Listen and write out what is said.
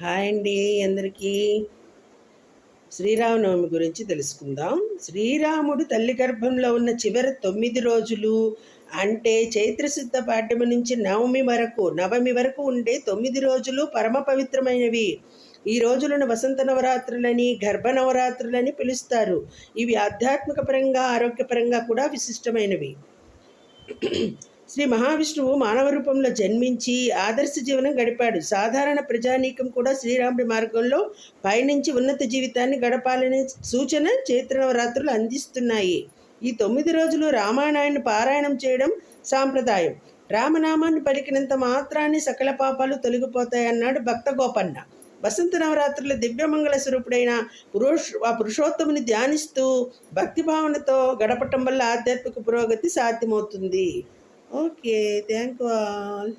Hi అండి అందరికీ. శ్రీరామనవమి గురించి తెలుసుకుందాం. శ్రీరాముడు తల్లి గర్భంలో ఉన్న చివరి 9 రోజులు, అంటే చైత్రశుద్ధ పాడ్యమి నుంచి నవమి వరకు ఉండే 9 రోజులు పరమ పవిత్రమైనవి. ఈ రోజులను వసంత నవరాత్రులని, గర్భ నవరాత్రులని పిలుస్తారు. ఇవి ఆధ్యాత్మిక పరంగా, ఆరోగ్యపరంగా కూడా విశిష్టమైనవి. శ్రీ మహావిష్ణువు మానవ రూపంలో జన్మించి ఆదర్శ జీవనం గడిపాడు. సాధారణ ప్రజానీకం కూడా శ్రీరాముడి మార్గంలో పయనించి ఉన్నత జీవితాన్ని గడపాలనే సూచన చైత్ర నవరాత్రులు అందిస్తున్నాయి. ఈ 9 రోజులు రామాయణాన్ని పారాయణం చేయడం సాంప్రదాయం. రామనామాన్ని పలికినంత మాత్రాన్ని సకల పాపాలు తొలగిపోతాయన్నాడు భక్త గోపన్న. వసంత నవరాత్రుల దివ్యమంగళ స్వరూపుడైన పురుషోత్తముని ధ్యానిస్తూ భక్తిభావనతో గడపటం వల్ల ఆధ్యాత్మిక పురోగతి సాధ్యమవుతుంది. Okay, thank you all.